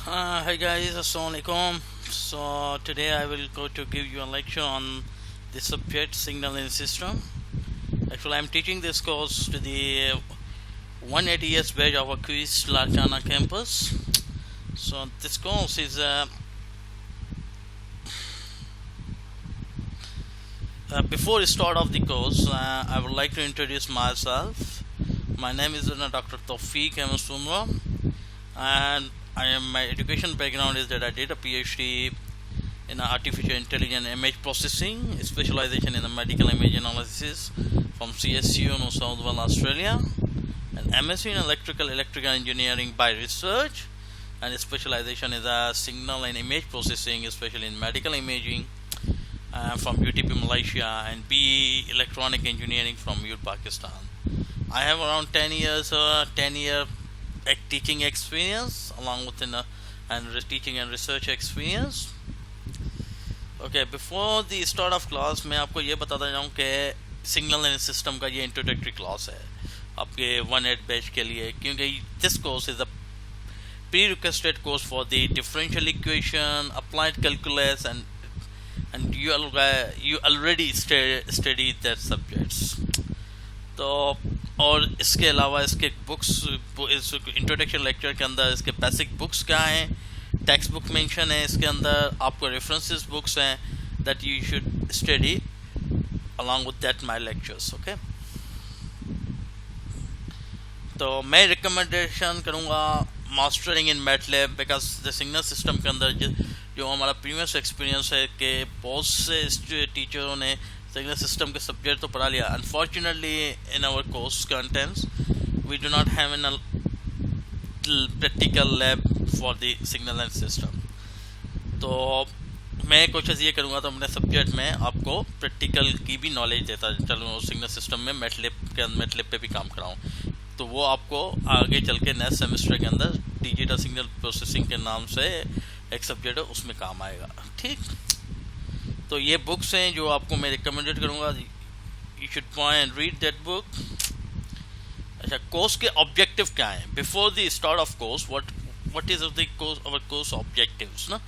Hi guys, Assalamualaikum. So today I will go to give you a lecture on the subject signaling system. Actually, I'm teaching this course to the 180 years batch of our quiz Larkana campus. So this course is before the start of the course, I would like to introduce myself. My name is Dr. Tawfiq Ahmed Sumra, and my education background is that I did a PhD in artificial intelligence image processing, specialization in the medical image analysis from CSU New South Wales, Australia, and MSc in electrical engineering by research, and specialization is a signal and image processing, especially in medical imaging, from UTP Malaysia, and BE electronic engineering from UT Pakistan. I have around 10 year teaching experience along with teaching and research experience. Okay, before the start of class मैं आपको ये बताता जाऊँ कि signal and system का ये introductory class है आपके 1-8 बैच के लिए, क्योंकि this course is a prerequisite course for the differential equation, applied calculus, and you already studied that subjects. तो और इसके अलावा इसके बुक्स, इस इंट्रोडक्शन लेक्चर के अंदर इसके बेसिक बुक्स क्या हैं, टेक्स्ट बुक मेंशन है इसके अंदर, आपको रेफरेंसेस बुक्स हैं that you should study along with that my lectures. Okay, तो मैं रिकमेंडेशन करूँगा mastering in MATLAB, because the signal system के अंदर जो हमारा प्रीवियस एक्सपीरियंस है कि बहुत से टीचरों ने सिग्नल सिस्टम के सब्जेक्ट तो पढ़ा लिया. Unfortunately in our course contents we do not have an practical lab for the signal and system. तो मैं कोशिश ये करूँगा तो अपने सब्जेक्ट में आपको प्रैक्टिकल की भी नॉलेज देता चलूँ, सिग्नल सिस्टम में मैटलैब पे भी काम कराऊँ, तो वो आपको आगे चल के नेक्स्ट सेमेस्टर के अंदर डिजिटल सिग्नल प्रोसेसिंग के नाम से एक सब्जेक्ट है उसमें काम आएगा. ठीक, तो ये बुक्स हैं जो आपको मैं रिकमेंडेड करूँगा, you should point and read that book. अच्छा, कोर्स के ऑब्जेक्टिव क्या हैं? Before the start of course what is the course, our course objectives ना,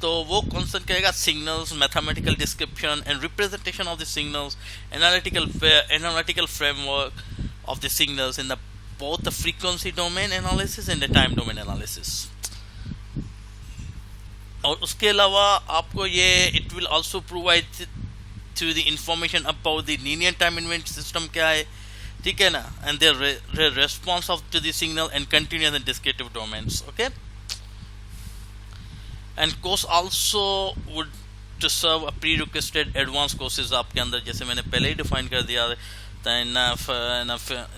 तो वो कॉन्सेप्ट करेगा signals, mathematical description and representation of the signals, analytical framework of the signals in both the frequency domain analysis and the time domain analysis. और उसके अलावा आपको ये it will also provide to the information about the linear time event system क्या है, ठीक है ना, and their response to the signal and continuous and discrete domains. Okay, and course also would to serve a prerequisite advanced courses आपके अंदर, जैसे मैंने पहले ही डिफाइन कर दिया. Then in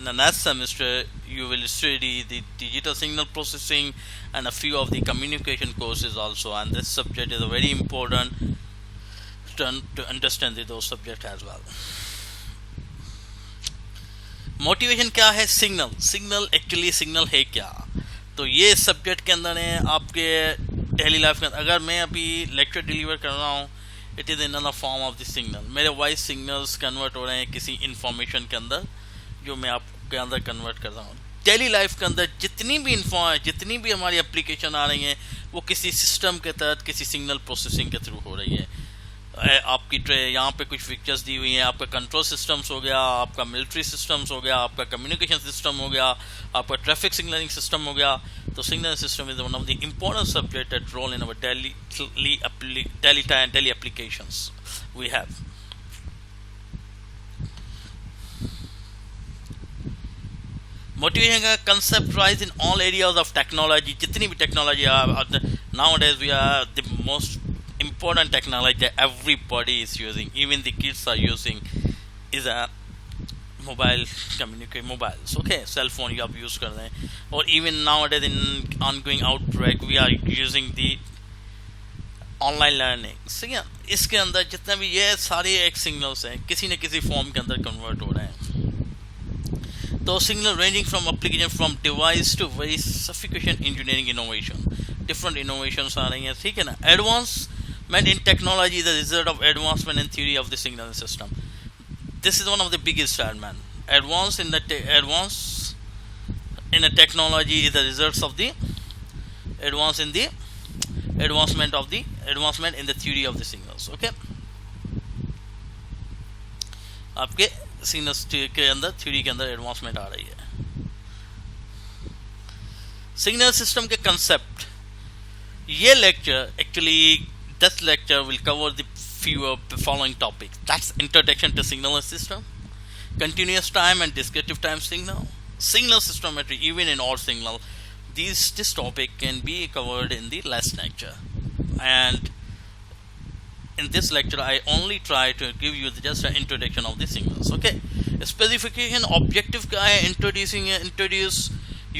the next semester you will study the digital signal processing and a few of the communication courses also, and this subject is very important to understand those subjects as well. Motivation क्या है? Signal actually signal है क्या, तो ये subject के अंदर है आपके डेली लाइफ में. अगर मैं अभी लेक्चर डिलीवर कर रहा हूँ, it is in a form of the signal, मेरे वॉइस सिग्नल्स कन्वर्ट हो रहे हैं किसी इंफॉर्मेशन के अंदर जो मैं आपके अंदर कन्वर्ट कर रहा हूँ. डेली लाइफ के अंदर जितनी भी हमारी एप्लीकेशन आ रही हैं वो किसी सिस्टम के तहत किसी सिग्नल प्रोसेसिंग के थ्रू हो रही है. आपकी यहाँ पे कुछ पिक्चर्स दी हुई हैं, आपका कंट्रोल सिस्टम्स हो गया, आपका मिलिट्री सिस्टम्स हो गया, आपका कम्युनिकेशन सिस्टम हो गया, आपका ट्रैफिक सिग्नलिंग सिस्टम हो गया. तो signal system is one of the important subject that role in our daily applications we have. Motivation का concept rise in all areas of technology. जितनी भी technology nowadays we are the most important technology that everybody is using, even the kids are using, is a mobiles. Okay, cell phone you आप use कर रहे हैं, और even nowadays in ongoing outbreak we are using the online learning. सही है, इसके अंदर जितने भी ये सारे एक सिग्नल्स हैं किसी न किसी फॉर्म के अंदर कन्वर्ट हो रहे हैं. तो signal ranging from application from device to verification engineering innovation, different innovations आ रही हैं. ठीक है ना, advancement in technology is the result of advancement in theory of the signal system. This is one of the biggest man. Advance in a technology is the results of the advancement in the theory of the signals. Okay, आपके signals के अंदर theory के अंदर advancement आ रही है. Signal system के concept, ये lecture actually this lecture will cover the few following topics. That's introduction to signal system, continuous time and discrete time signal, signal systemmetry even in odd signal. This topic can be covered in the last lecture, and in this lecture I only try to give you just an introduction of the signals. Okay, specification, objective का है introduce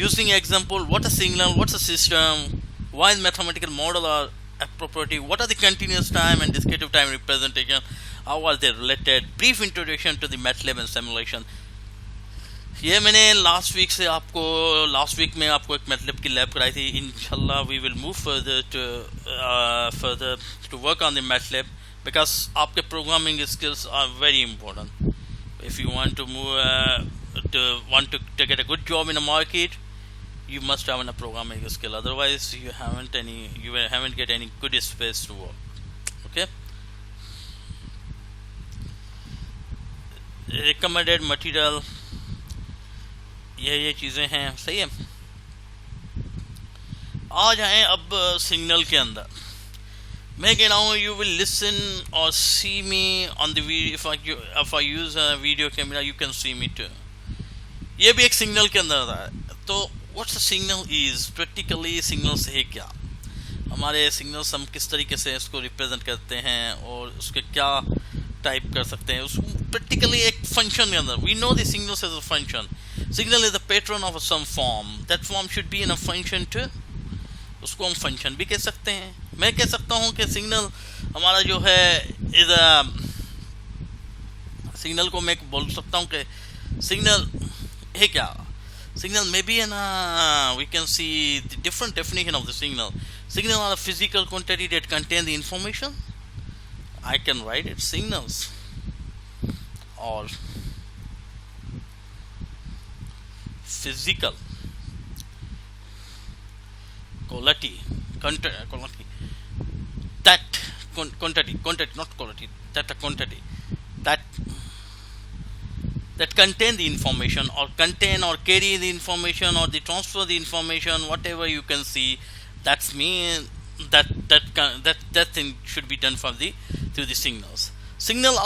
using example, what a signal, what's a system, why mathematical model are appropriate, what are the continuous time and discrete time representation, how are they related, brief introduction to the MATLAB and simulation. ये मैंने last week में आपको एक MATLAB की lab कराई थी. इंशाल्लाह we will move further to work on the MATLAB because आपके programming skills are very important. If you want to get a good job in a market, you must have a programming skill, otherwise you haven't get any good space to work. Okay, recommended material, ये चीजें हैं. सही है. आ जाएं अब signal के अंदर. मैं कह रहा हूँ you will listen or see me on the video. If I use a video camera, you can see me too. ये भी एक सिग्नल के अंदर आता है. तो What's a signal is, practically signals है क्या, हमारे सिग्नल्स हम किस तरीके से इसको रिप्रेजेंट करते हैं और उसके क्या टाइप कर सकते हैं. उसको प्रैक्टिकली एक फंक्शन के अंदर, we know the signals as a function. Signal is the pattern of some form, that form should be in a function too. उसको हम फंक्शन भी कह सकते हैं. मैं कह सकता हूँ कि सिग्नल हमारा जो है इज अ सिग्नल को मैं बोल सकता हूँ कि सिग्नल है क्या. Signal maybe we can see the different definition of the signal. Signal are a physical quantity that contain the information. I can write it signals or physical quality, that quantity, not quality, that a quantity that contain the information or contain or carry the information or the transfer the information, whatever you can see. That's mean that thing should be done through the signals. Signal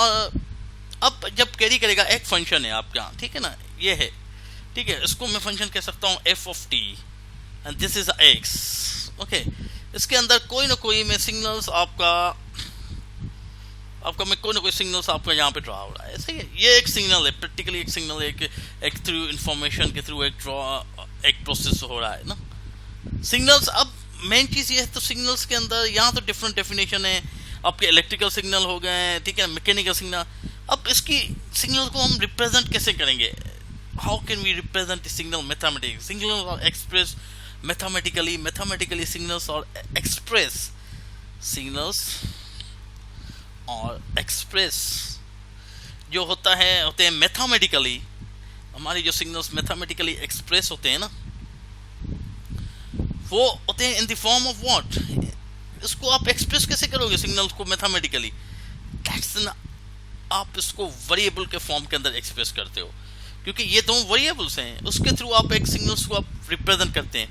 अब जब carry करेगा एक function है आपका, ठीक है ना, ये है, ठीक है. इसको मैं फंक्शन कह सकता हूँ f of t and this is x. Okay, इसके अंदर कोई ना कोई में सिग्नल्स आपका मैं कोई ना कोई सिग्नल्स आपका यहाँ पे ड्रा हो रहा है. सही है. ये एक सिग्नल है, प्रैक्टिकली एक सिग्नल है, एक थ्रू इंफॉर्मेशन के थ्रू एक प्रोसेस हो रहा है ना. सिग्नल्स, अब मेन चीज़ ये है, तो सिग्नल्स के अंदर यहाँ तो डिफरेंट डेफिनेशन है. आपके इलेक्ट्रिकल सिग्नल हो गए, ठीक है, मैकेनिकल सिग्नल. अब इसकी सिग्नल को हम रिप्रेजेंट कैसे करेंगे? How can we represent the signal mathematics? Signals are express mathematically signals और एक्सप्रेस जो होते हैं मैथमेटिकली. हमारे जो सिग्नल्स मैथमेटिकली एक्सप्रेस होते हैं ना, वो होते हैं इन द फॉर्म ऑफ व्हाट. इसको आप एक्सप्रेस कैसे करोगे सिग्नल्स को मैथमेटिकली? आप इसको वेरिएबल के फॉर्म के अंदर एक्सप्रेस करते हो, क्योंकि ये दो वेरिएबल्स हैं, उसके थ्रू आप एक सिग्नल्स को आप रिप्रेजेंट करते हैं.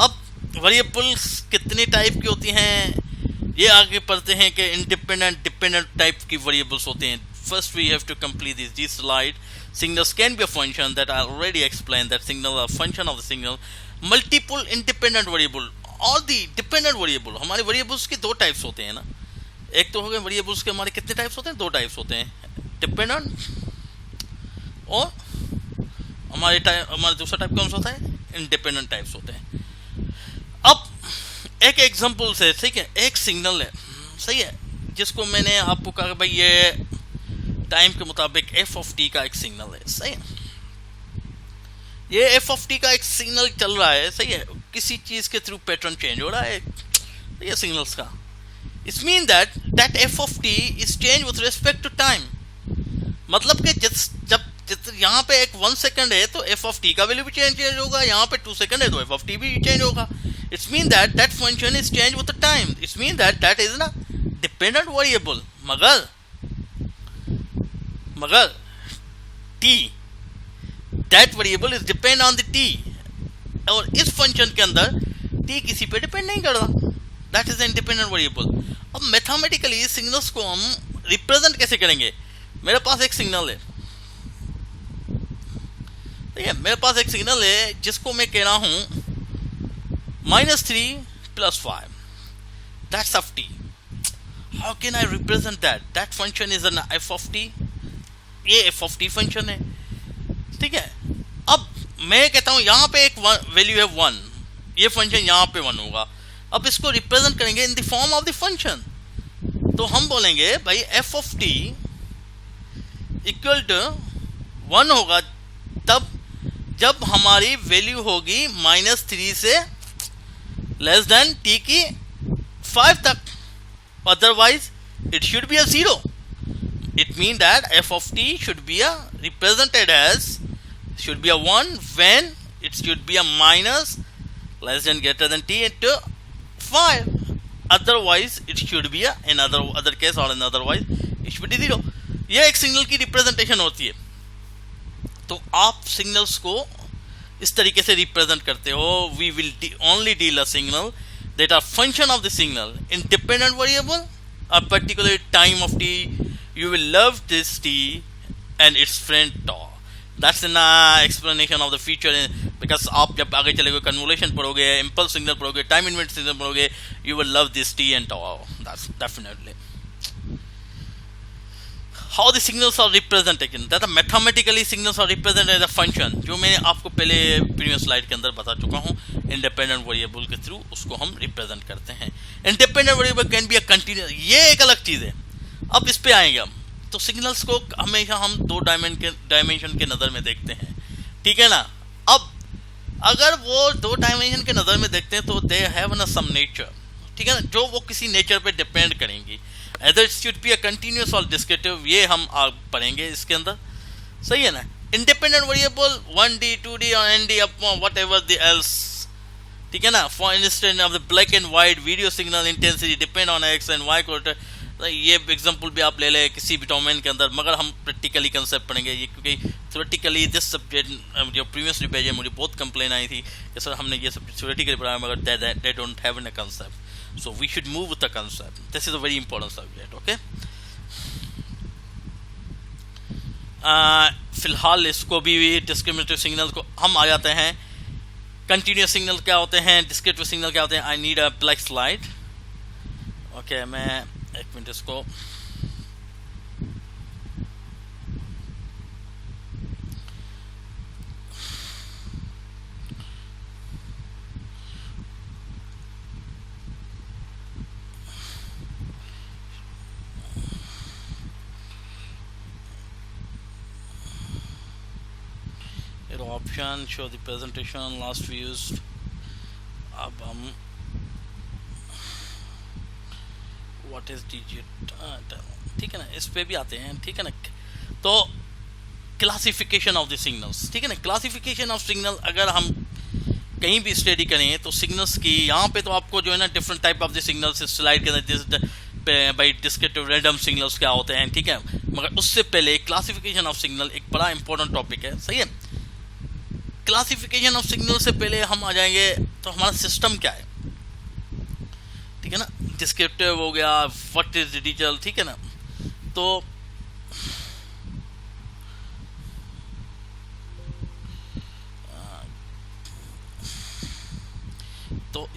अब वेरिएबल्स कितने टाइप की होती हैं, ये आगे पढ़ते हैं कि डिपेंडेंट टाइप की वेरिएबल्स होते हैं. First we have to complete this slide. Signals can be a function that I already explained, that signal are function of the signal. Multiple independent variable और the dependent variable. हमारे variables के दो types होते हैं ना. एक तो हो गए variables के हमारे कितने टाइप्स होते हैं? दो टाइप्स होते हैं, डिपेंडेंट और हमारे दूसरा टाइप कौन सा होता है? इंडिपेंडेंट टाइप्स होते हैं. अब एक एग्जांपल से, ठीक है, एक सिग्नल है, सही है, जिसको मैंने आपको कहा भाई ये टाइम के मुताबिक f of t का एक सिग्नल है. सही है, ये f of t का एक सिग्नल चल रहा है. सही है, किसी चीज के थ्रू पैटर्न चेंज हो रहा है ये सिग्नल्स का. It's mean that f of t is change with respect to time. मतलब कि जब यहाँ पे एक 1 सेकंड है तो f of t का वैल्यू भी चेंज होगा, यहाँ पे 2 सेकंड है तो f of t भी चेंज होगा. It's mean that that function is changed with the time. It's mean that that is a dependent variable. मगर t, that variable is depend on the t, और इस function के अंदर t किसी पे depend नहीं कर रहा. That is independent variable. अब मैथमेटिकली सिग्नल्स को हम रिप्रेजेंट कैसे करेंगे? मेरे पास एक सिग्नल है, ठीक है, मेरे पास एक सिग्नल है जिसको मैं कह रहा हूं -3 + 5. That's of t. How can I represent that? That function is an f of t. ये f of t फंक्शन है, ठीक है. अब मैं कहता हूं यहां पे एक वैल्यू है 1, ये फंक्शन यहां पे 1 होगा. अब इसको रिप्रेजेंट करेंगे in the form of the function, तो हम बोलेंगे भाई f of t equal to 1 होगा तब जब हमारी वैल्यू होगी -3 से लेस देन t की 5 तक. Otherwise it should be a 0. It means that f of t should be represented as should be a 1 when it should be a minus less than greater than t into 5. Otherwise it should be in other case or in otherwise it should be 0. यह एक signal की representation होती है. तो आप signals को इस तरीके से रिप्रेजेंट करते हो. We will only deal a signal that are function of the signal independent variable, a particular time of t. You will love this t and its friend tau. That's an explanation of the feature, because आप जब आगे चलेगे convolution पढ़ोगे, impulse signal पढ़ोगे, time invent signal पढ़ोगे, you will love this t and tau. That's definitely how the signals are represented. That mathematically signals are represented as a function, जो मैंने आपको पहले प्रीवियस स्लाइड के अंदर बता चुका हूँ. इंडिपेंडेंट वेरिएबल के थ्रू उसको हम रिप्रेजेंट करते हैं. Independent variable can be a continuous, ये एक अलग चीज़ है. अब इस पे आएंगे हम. तो सिग्नल्स को हमेशा हम 2 डायमेंशन के नज़र में देखते हैं, ठीक है ना. अब अगर वो 2 डायमेंशन के नज़र में देखते हैं तो दे हैव न सम नेचर, ठीक है ना, जो वो किसी नेचर पे डिपेंड करेंगी. Either it should be a continuous और डिस्क्रिप्टिव, ये हम पढ़ेंगे इसके अंदर, सही है ना. इंडिपेंडेंट वेरिएबल 1D 2D और ND upon what ever the L's, ठीक है ना. For instance of the black and white video signal intensity depend on x and y coordinate. ये एग्जांपल भी आप ले लें किसी भी डोमेन के अंदर, मगर हम प्रैक्टिकली कंसेप्ट पढ़ेंगे ये, क्योंकि थ्योरेटिकली दिस सब्जेक्ट जो प्रीवियस रिपेज है मुझे बहुत कंप्लेन आई थी कि सर हमने ये सब थ्योरेटिकली पढ़ा मगर they don't have an concept. So we should move with the concept. This is a very important subject. Okay, फिलहाल इसको भी डिस्क्रिमिनेटिव सिग्नल को हम आ जाते हैं. कंटिन्यूअस सिग्नल क्या होते हैं, डिस्क्रिप्टिव सिग्नल क्या होते हैं. I need a black slide. Okay, मैं एक मिनट इसको option show the presentation last views. अब हम व्हाट इज डिजिट, ठीक है ना, इस पे भी आते हैं, ठीक है ना. तो क्लासिफिकेशन ऑफ द सिग्नल्स, ठीक है ना. क्लासिफिकेशन ऑफ सिग्नल अगर हम कहीं भी स्टडी करें तो सिग्नल्स की यहाँ पे तो आपको जो है ना different type of the signals slide के अंदर बाई डिस्क्रिप्टिव रैंडम सिग्नल्स क्या होते हैं, ठीक है. मगर उससे पहले क्लासिफिकेशन ऑफ सिग्नल एक बड़ा इंपॉर्टेंट टॉपिक है, सही है. क्लासिफिकेशन ऑफ सिग्नल से पहले हम आ जाएंगे तो हमारा सिस्टम क्या है, ठीक है ना. डिस्क्रिप्टिव हो गया, व्हाट इज डिजिटल, ठीक है ना. तो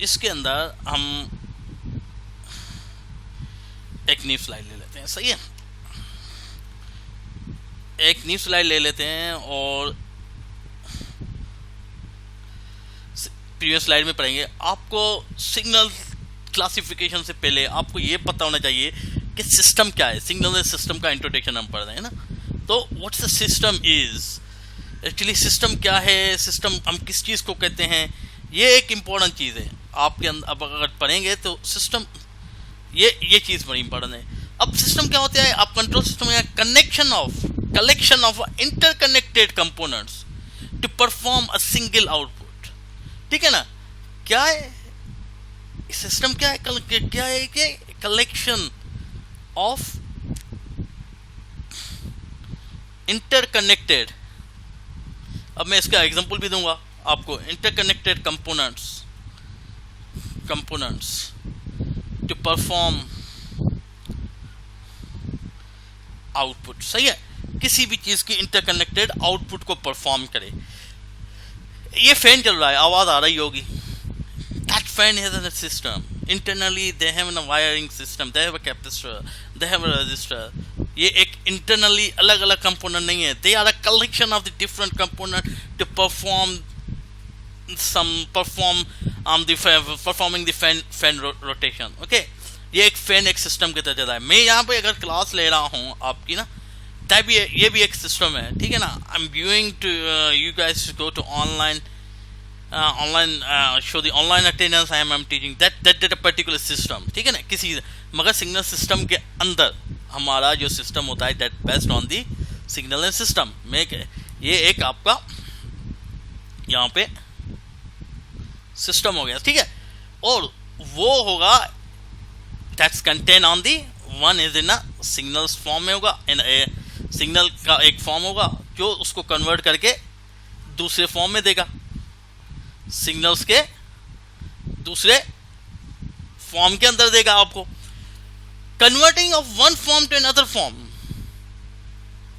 इसके अंदर हम एक न्यू स्लाइड ले लेते हैं, सही है. एक न्यू स्लाइड ले लेते हैं और प्रीवियस स्लाइड में पढ़ेंगे. आपको सिग्नल क्लासिफिकेशन से पहले आपको ये पता होना चाहिए कि सिस्टम क्या है. सिग्नल सिस्टम का इंट्रोडक्शन हम पढ़ रहे हैं ना. तो what's the system is, actually system क्या है, सिस्टम हम किस चीज़ को कहते हैं, ये एक इम्पोर्टेंट चीज़ है आपके अंदर. अब अगर पढ़ेंगे तो सिस्टम ये चीज़ बड़ी इंपॉर्टेंट है. अब सिस्टम क्या होता है, आप कंट्रोल सिस्टम है collection of interconnected components to perform a single output, ठीक है ना. क्या है, सिस्टम क्या है, क्या है कि कलेक्शन ऑफ इंटरकनेक्टेड, अब मैं इसका एग्जांपल भी दूंगा आपको, interconnected components to perform output. सही है, किसी भी चीज की इंटरकनेक्टेड आउटपुट को परफॉर्म करे। ये फैन चल रहा है, आवाज आ रही होगी। That fan has a system internally, they have a wiring system, they have a capacitor, they have a resistor. ये एक internally अलग अलग component नहीं है, they are a collection of the different component to perform performing the fan rotation. Okay, ये एक fan एक system के तहत चलता है। मैं यहाँ पे अगर क्लास ले रहा हूँ आपकी ना, तब ये भी एक सिस्टम है, ठीक है ना। I am viewing to you guys go to online show the online attendance, I am teaching that a particular system, ठीक है ना। किसी मगर सिग्नल सिस्टम के अंदर हमारा जो सिस्टम होता है that based on the signal and system में, ये एक आपका यहाँ पे सिस्टम हो गया, ठीक है। और वो होगा that's contain on the one is in a signals form में होगा, इन सिग्नल का एक फॉर्म होगा जो उसको कन्वर्ट करके दूसरे फॉर्म में देगा, सिग्नल्स के दूसरे फॉर्म के अंदर देगा आपको। Converting of one form to another form,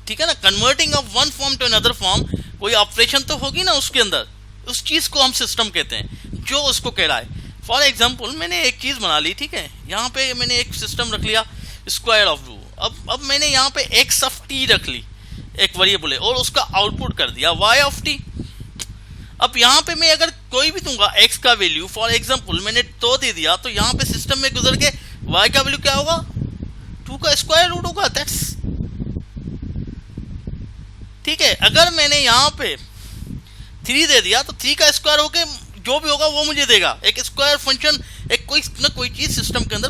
ठीक है ना। Converting of one form to another form, कोई ऑपरेशन तो होगी ना उसके अंदर, उस चीज को हम सिस्टम कहते हैं जो उसको कह रहा है। फॉर एग्जाम्पल मैंने एक चीज बना ली, ठीक है, यहाँ पे मैंने एक सिस्टम रख लिया स्क्वायर ऑफ रू। अब मैंने यहाँ पे एक्स ऑफ टी रख ली, एक वेरिएबल है, और उसका आउटपुट कर दिया वाई ऑफ टी। अब यहाँ पे मैं अगर कोई भी दूंगा x का वैल्यू, फॉर एग्जांपल मैंने तो दे दिया, तो यहाँ पे सिस्टम में गुजर के y का वैल्यू क्या होगा, 2 का स्क्वायर रूट होगा, दैट्स ठीक है। अगर मैंने यहाँ पे 3 दे दिया तो 3 का स्क्वायर होके जो भी होगा वो मुझे देगा। एक स्क्वायर फंक्शन एक कोई ना कोई चीज सिस्टम के अंदर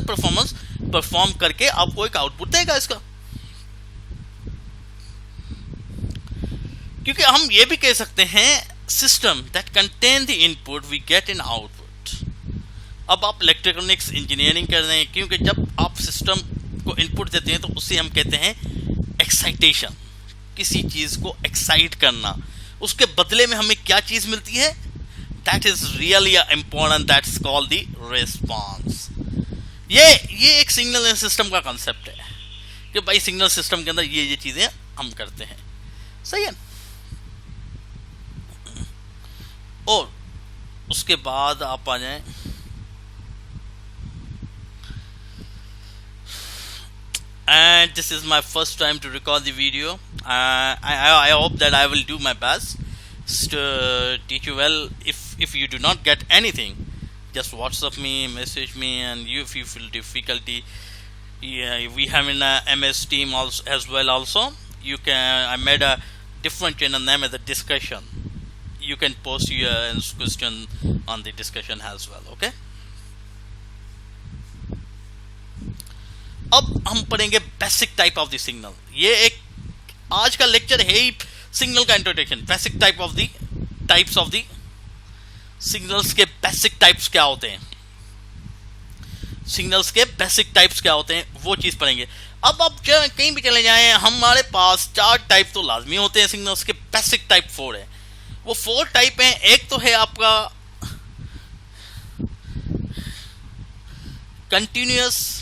परफॉर्म करके आपको एक आउटपुट देगा इसका। क्योंकि हम ये भी कह सकते हैं system that contain the input we get in output। अब आप इलेक्ट्रॉनिक्स इंजीनियरिंग कर रहे हैं, क्योंकि जब आप सिस्टम को इनपुट देते हैं तो उसे हम कहते हैं एक्साइटेशन, किसी चीज को एक्साइट करना, उसके बदले में हमें क्या चीज मिलती है, that is really important, that's called the response. ये एक सिग्नल सिस्टम का कंसेप्ट है कि भाई सिग्नल सिस्टम के अंदर ये चीजें हम करते हैं, सही है। और उसके बाद आप आ जाएं and this is my first time to record the video. I hope that I will do my best to teach you well. If you do not get anything, just WhatsApp me, message me, and if you feel difficulty, yeah, we have in a MS team also as well. Also, you can. I made a different channel name as a discussion. You can post your question on the discussion as well. Okay. अब हम पढ़ेंगे basic type of the signal. ये एक आज का lecture है ही signal का introduction. Basic type of the types of the signals के बेसिक टाइप्स क्या होते हैं, सिग्नल्स के बेसिक टाइप्स क्या होते हैं वो चीज पढ़ेंगे। अब आप कहीं भी चले जाएं, हमारे पास 4 टाइप तो लाजमी होते हैं सिग्नल्स के। बेसिक टाइप 4 है, वो 4 टाइप हैं। एक तो है आपका continuous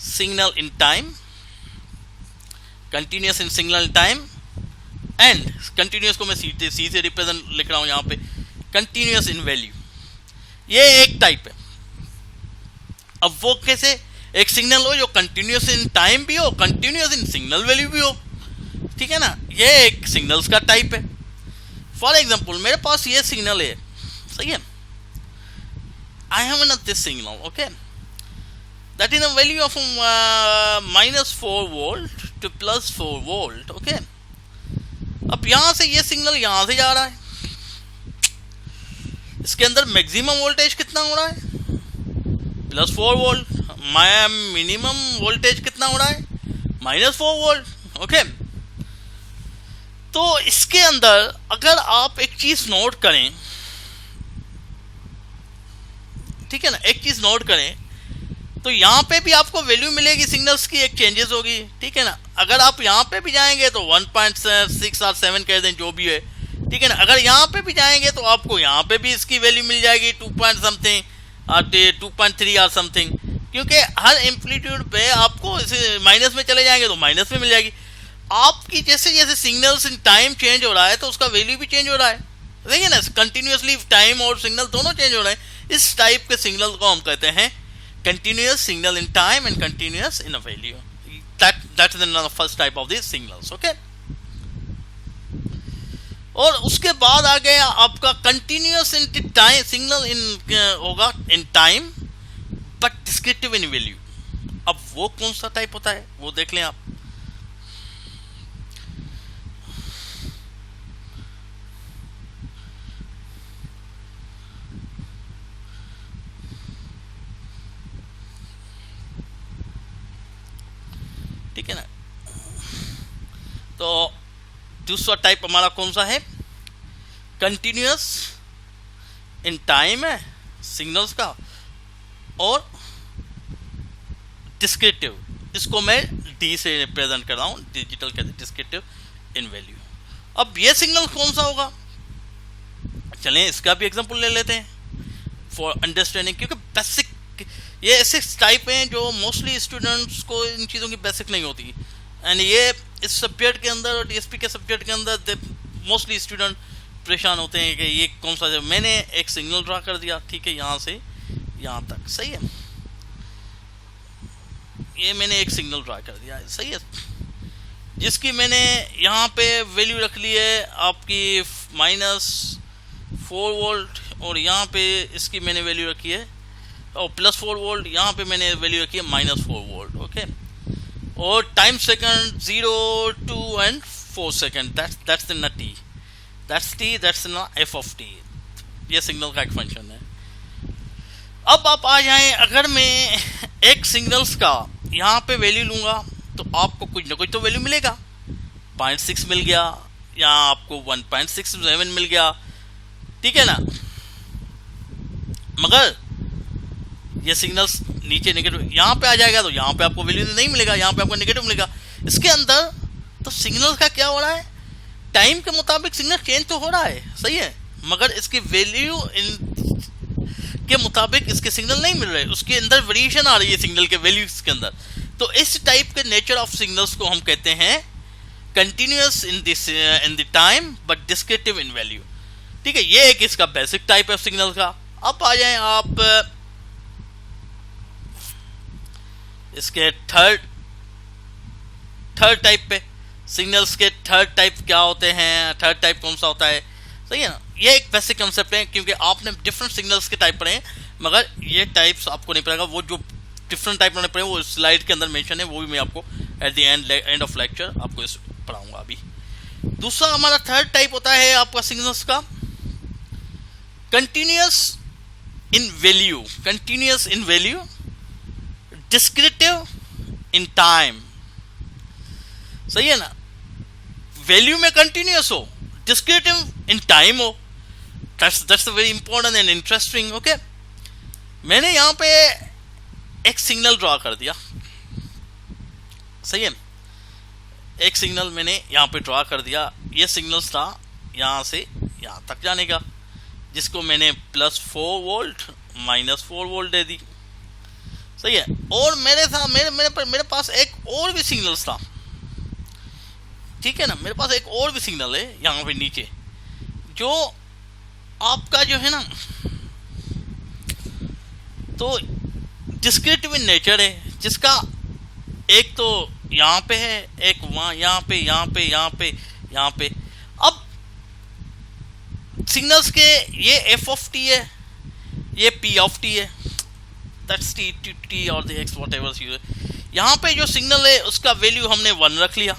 signal in time, continuous in signal time, and continuous को मैं सी से रिप्रेजेंट लिख रहा हूं यहां पे, continuous in value। ये एक टाइप है। अब वो कैसे, एक सिग्नल हो जो continuous in time भी हो, continuous in signal value भी हो, ठीक है ना। ये एक सिग्नल्स का टाइप है। फॉर एग्जाम्पल मेरे पास ये सिग्नल है, सही है, I have not this signal, okay, that is a value of -4 volt to +4 volt, okay। अब यहां से ये सिग्नल यहां से जा रहा है, इसके अंदर मैक्सिमम वोल्टेज कितना हो रहा है, +4 वोल्ट। मिनिमम वोल्टेज कितना हो रहा है, -4 वोल्ट, ओके। तो इसके अंदर अगर आप एक चीज नोट करें, ठीक है ना, एक चीज नोट करें, तो यहाँ पे भी आपको वैल्यू मिलेगी, सिग्नल्स की एक चेंजेस होगी, ठीक है ना। अगर आप यहाँ पे भी जाएंगे तो 1.6 और 7 कह दें जो भी है, ठीक है ना। अगर यहाँ पे भी जाएंगे तो आपको यहाँ पे भी इसकी वैल्यू मिल जाएगी 2 पॉइंट समथिंग और 2.3 और समथिंग, क्योंकि हर एम्पलीट्यूड पे आपको माइनस में चले जाएंगे तो माइनस में मिल जाएगी। आपकी जैसे जैसे सिग्नल्स इन टाइम चेंज हो रहा है तो उसका वैल्यू भी चेंज हो रहा है, देखिए ना, कंटिन्यूसली टाइम और सिग्नल दोनों चेंज हो रहे हैं। इस टाइप के सिग्नल को हम कहते हैं continuous signal in time and continuous in a value. That is the first type of these signals, okay? और उसके बाद आ गया आपका continuous in time signal in होगा in time but descriptive in value. अब वो कौन सा टाइप होता है वो देख लें आप। ठीक है ना, तो दूसरा टाइप हमारा कौन सा है, कंटिन्यूअस इन टाइम है सिग्नल्स का, और डिस्क्रिप्टिव, इसको मैं डी से रिप्रेजेंट कर रहा हूँ, डिजिटल कहते हैं डिस्क्रिप्टिव इन वैल्यू। अब ये सिग्नल कौन सा होगा, चलें इसका भी एग्जांपल ले लेते हैं फॉर अंडरस्टैंडिंग, क्योंकि बेसिक ये ऐसे टाइप हैं जो मोस्टली स्टूडेंट्स को इन चीज़ों की बेसिक नहीं होती, एंड ये इस सब्जेक्ट के अंदर और डीएसपी के सब्जेक्ट के अंदर मोस्टली स्टूडेंट परेशान होते हैं कि ये कौन सा, मैंने एक सिग्नल ड्रा कर दिया, ठीक है, यहाँ से यहाँ तक, सही है, ये मैंने एक सिग्नल ड्रा कर दिया, सही है, जिसकी मैंने यहाँ पे वैल्यू रख ली है आपकी -4 वोल्ट, और यहाँ पे इसकी मैंने वैल्यू रखी है और +4 वोल्ट, यहाँ पे मैंने वैल्यू रखी है -4 वोल्ट, ओके। और time second 0, 2 and 4 second, that's the t, that's न f of t, ये सिग्नल का एक फंक्शन है। अब आप आ जाएं, अगर मैं एक सिग्नल्स का यहाँ पे वैल्यू लूँगा तो आपको कुछ ना कुछ तो वैल्यू मिलेगा, 0.6 मिल गया या आपको 1.67 मिल गया, ठीक है ना, मगर ये सिग्नल्स नीचे नेगेटिव यहाँ पे आ जाएगा तो यहाँ पे आपको वैल्यू नहीं मिलेगा, यहाँ पे आपको नेगेटिव मिलेगा। इसके अंदर तो सिग्नल का क्या हो रहा है, टाइम के मुताबिक सिग्नल चेंज तो हो रहा है, सही है, मगर इसकी वैल्यू के मुताबिक इसके सिग्नल नहीं मिल रहे, उसके अंदर वेरिएशन आ रही है सिग्नल के वैल्यूज के अंदर। तो इस टाइप के नेचर ऑफ सिग्नल्स को हम कहते हैं continuous in the time but descriptive in value, ठीक है, ये एक इसका बेसिक टाइप है सिग्नल का। अब आ जाएं आप इसके थर्ड टाइप पे, सिग्नल्स के थर्ड टाइप क्या होते हैं, थर्ड टाइप कौन सा होता है, सही है ना, ये एक बेसिक कंसेप्ट है, क्योंकि आपने डिफरेंट सिग्नल्स के टाइप पढ़े हैं, मगर ये टाइप्स आपको नहीं पड़ेगा, वो जो डिफरेंट टाइप मैंने पढ़े वो स्लाइड के अंदर मेंशन है, वो भी मैं आपको at the end of lecture आपको इस पढ़ाऊंगा अभी। दूसरा हमारा थर्ड टाइप होता है आपका सिग्नल्स का continuous in value, descriptive in time, सही है ना, वैल्यू में कंटिन्यूअस हो, डिस्क्रिप्टिव इन टाइम हो, that's very important and interesting, okay. मैंने यहाँ पे एक सिग्नल ड्रॉ कर दिया, सही है, एक सिग्नल मैंने यहाँ पे ड्रॉ कर दिया, ये सिग्नल्स था यहाँ से यहाँ तक जाने का, जिसको मैंने +4 वोल्ट -4 वोल्ट दे दी, सही है। और मेरे पास एक और भी सिग्नल्स था, ठीक है ना, मेरे पास एक और भी सिग्नल है यहाँ पे नीचे, जो आपका जो है ना तो डिस्क्रिप्टिव इन नेचर है, जिसका एक तो यहाँ पे है, एक वहाँ, यहाँ पे। अब सिग्नल्स के ये f of t है, ये p of t है, दैट्स t और the x whatever। यहाँ पे जो सिग्नल है उसका वैल्यू हमने 1 रख लिया,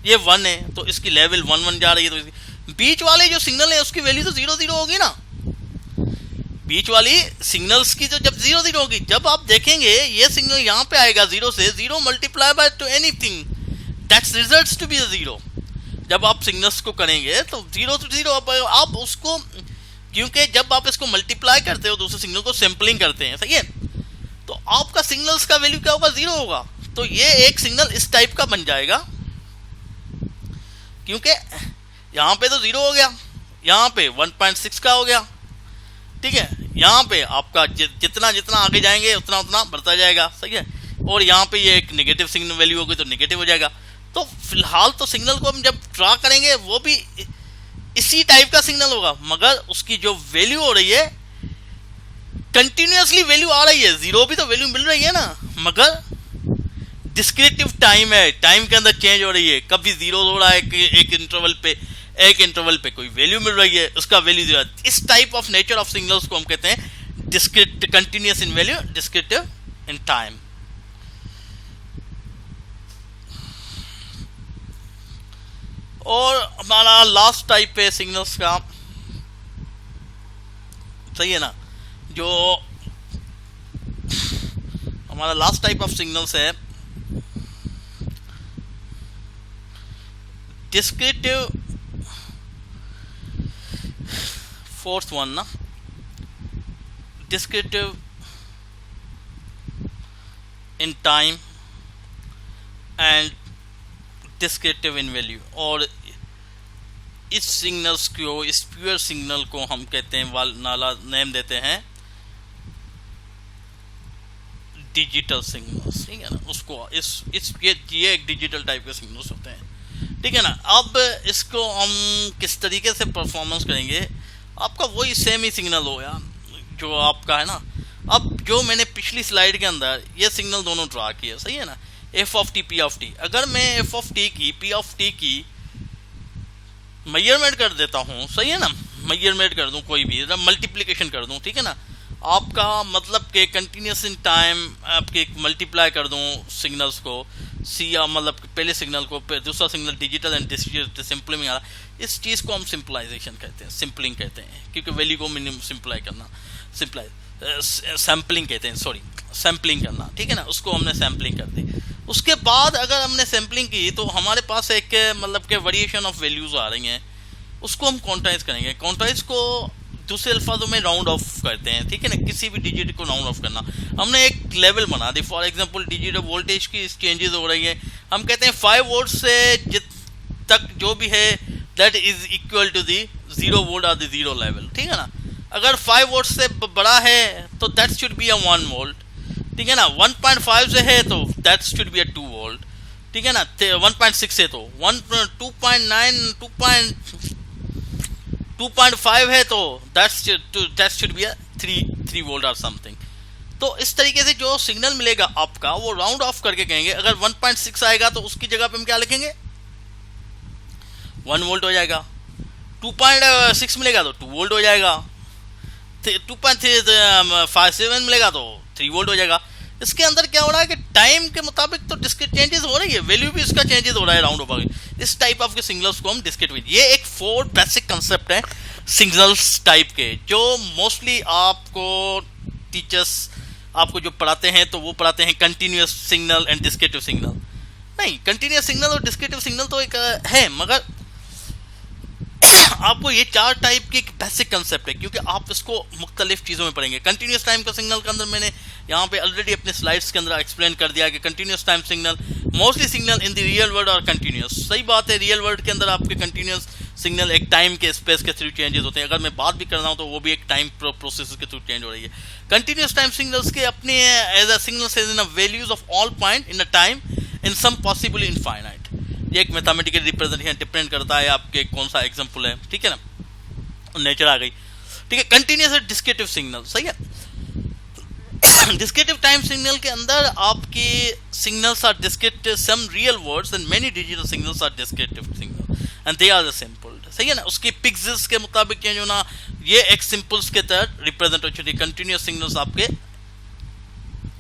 ये 1 है तो इसकी लेवल 1 जा रही है, तो बीच वाले जो सिग्नल है उसकी वैल्यू तो 0 होगी ना, बीच वाली सिग्नल्स की जो जब 0 होगी, जब आप देखेंगे ये सिग्नल यहाँ पे आएगा 0 से, 0 multiply by to anything that's results to be 0। जब आप सिग्नल्स को करेंगे तो 0 to 0, अब आप उसको क्योंकि जब आप इसको मल्टीप्लाई करते हो दूसरे सिग्नल को, सैम्पलिंग करते हैं, सही है, तो आपका सिग्नल्स का वैल्यू क्या होगा, 0 होगा। तो ये एक सिग्नल इस टाइप का बन जाएगा, क्योंकि यहाँ पे तो 0 हो गया, यहाँ पे 1.6 का हो गया, ठीक है, यहाँ पे आपका जितना जितना आगे जाएंगे उतना उतना बढ़ता जाएगा, सही है, और यहाँ पे ये एक नेगेटिव सिग्नल वैल्यू होगी तो नेगेटिव हो जाएगा। तो फिलहाल तो सिग्नल को हम जब ट्रा करेंगे वो भी इसी टाइप का सिग्नल होगा, मगर उसकी जो वैल्यू हो रही है कंटिन्यूअसली वैल्यू आ रही है, 0 भी तो वैल्यू मिल रही है ना, मगर डिस्क्रिप्टिव टाइम है, टाइम के अंदर चेंज हो रही है, कभी 0 हो रहा है एक इंटरवल पे कोई वैल्यू मिल रही है, उसका वैल्यू 0। इस type of nature of signals को हम कहते हैं describe, continuous in value, descriptive in time. और हमारा लास्ट टाइप है सिग्नल्स का, सही है ना, जो हमारा लास्ट टाइप ऑफ सिग्नल्स है डिस्क्रिप्टिव, फोर्थ वन ना, descriptive in time and descriptive in value. और इस सिग्नल्स को, इस प्योर सिग्नल को हम कहते हैं, नाला नेम देते हैं डिजिटल सिग्नल्स, ठीक है ना, उसको ये एक डिजिटल टाइप के सिग्नल्स होते हैं, ठीक है ना। अब इसको हम किस तरीके से परफॉर्मेंस करेंगे, आपका वही सेम ही सिग्नल हो यार जो आपका है ना। अब जो मैंने पिछली स्लाइड के अंदर ये सिग्नल दोनों ड्रा किया, सही है ना, F of T, P of T, अगर मैं एफ ऑफ टी की, पी ऑफ टी की मेजरमेंट कर देता हूँ, सही है ना, मेजरमेंट कर दूँ, कोई भी मल्टीप्लिकेशन कर दूँ, ठीक है ना, आपका मतलब कि कंटिन्यूस इन टाइम आपके मल्टीप्लाई कर दूँ सिग्नल्स को, मतलब पहले सिग्नल को दूसरा सिग्नल डिजिटल एंड सिंपलिंग आ रहा, इस चीज़ को हम सिंपलाइजेशन कहते हैं, सिंपलिंग कहते हैं, क्योंकि वैल्यू को मिनिमम सिंपलाई करना, सैम्पलिंग कहते हैं, सॉरी, सैम्पलिंग करना, ठीक है ना, उसको हमने सैम्पलिंग कर दी। उसके बाद अगर हमने सैम्पलिंग की तो हमारे पास एक मतलब के वेरिएशन ऑफ वैल्यूज आ रही हैं, उसको हम क्वांटाइज करेंगे। क्वांटाइज को दूसरे अल्फाजों में राउंड ऑफ करते हैं, ठीक है ना, किसी भी डिजिट को राउंड ऑफ करना। हमने एक लेवल बना दी, फॉर एग्जांपल डिजिट वोल्टेज की चेंजेस हो रही है, हम कहते हैं 5 वोल्ट से तक जो भी है that is equal to the 0 volt और द 0 लेवल, ठीक है ना। अगर 5 वोल्ट से बड़ा है तो that should be a 1 volt, ठीक है ना। 1.5 से है तो that should be a 2 volt, ठीक है ना। 1.6 से तो 2.5 है तो that should be a 3 volt और समथिंग। तो इस तरीके से जो सिग्नल मिलेगा आपका वो राउंड ऑफ करके कहेंगे। अगर 1.6 आएगा तो उसकी जगह पे हम क्या लिखेंगे, 1 वोल्ट हो जाएगा। 2.6 मिलेगा तो 2 वोल्ट हो जाएगा। 2.57 मिलेगा तो 3 वोल्ट हो जाएगा। इसके अंदर क्या हो रहा है कि टाइम के मुताबिक तो डिस्क्रीट चेंजेस हो रही है, वैल्यू भी इसका चेंजेस हो रहा है राउंड ऑफ। इस टाइप ऑफ के सिग्नल्स को हम डिस्क्रीट, ये एक 4 बेसिक कंसेप्ट है सिग्नल्स टाइप के, जो मोस्टली आपको टीचर्स आपको जो पढ़ाते हैं तो वो पढ़ाते हैं कंटिन्यूअस सिग्नल एंड डिस्क्रीटिव सिग्नल। नहीं, कंटिन्यूअस सिग्नल और डिस्क्रीटिव सिग्नल तो एक है, मगर आपको ये 4 टाइप के बेसिक कंसेप्ट है, क्योंकि आप इसको मुख्तलिफ चीज़ों में पढ़ेंगे। कंटिन्यूस टाइम का सिग्नल के अंदर मैंने यहाँ पे ऑलरेडी अपने स्लाइड्स के अंदर एक्सप्लेन कर दिया कि continuous time signal mostly signal in the real world और कंटिन्यूस। सही बात है, रियल वर्ल्ड के अंदर आपके कंटिन्यूस सिग्नल एक टाइम के स्पेस के थ्रू चेंजेस होते हैं। अगर मैं बात भी कर रहा हूँ तो वो भी एक टाइम प्रोसेस के थ्रू चेंज हो रही है। कंटिन्यूस टाइम सिग्नल्स के अपने as a signals in a values of all point in a time in some possible infinite. ये एक मैथमेटिकल रिप्रेजेंटेशन डिपेंड करता है आपके कौन सा एग्जांपल है, ठीक है ना, नेचर आ गई, ठीक है। कंटिन्यूस और डिस्क्रीटिव सिग्नल, सही है। डिस्क्रीटिव टाइम सिग्नल के अंदर आपके signals are discrete some real words and many digital signals are discrete signal and they are the simple, सही है ना। उसके पिक्सेल्स के मुताबिक चेंज होना, ये एक सिंपल्स के तहत रिप्रेजेंट हो चुकी है। कंटिन्यूस सिग्नल्स आपके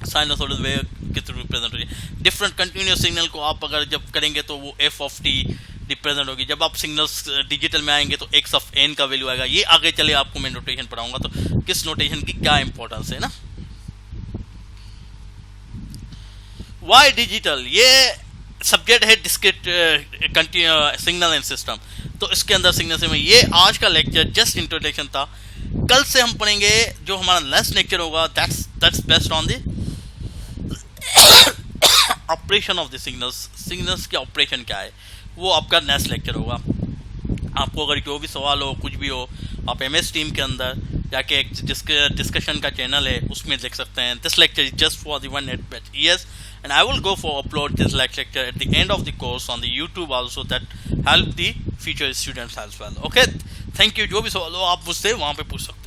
साइनसॉइडल वे के थ्रू रिप्रेजेंट हो रही है। डिफरेंट कंटिन्यूस सिग्नल को आप अगर जब करेंगे तो वो एफ ऑफ टी रिप्रेजेंट होगी। जब आप सिग्नल्स डिजिटल में आएंगे तो एक्स ऑफ एन का वैल्यू आएगा। ये आगे चले आपको मैं नोटेशन पढ़ाऊंगा तो किस नोटेशन की क्या इंपॉर्टेंस है ना। वाई डिजिटल, ये सब्जेक्ट है डिस्क्रीट सिग्नल एंड सिस्टम। तो इसके अंदर सिग्नल से ये आज का लेक्चर जस्ट इंट्रोडक्शन था कल से हम पढ़ेंगे जो हमारा नेक्स्ट लेक्चर होगा, that's based on the operation of the signals. Signals के ऑपरेशन क्या है, वो आपका नेक्स्ट लेक्चर होगा। आपको अगर जो भी सवाल हो, कुछ भी हो, आप MS टीम के अंदर जाके एक डिस्कशन का चैनल है उसमें देख सकते हैं। This lecture is just for the 1 batch ES and I will go for upload this lecture at the end of the course on the YouTube also, that help the future students as well. Okay, thank you। जो भी सवाल हो आप मुझसे वहाँ पे पूछ सकते हैं।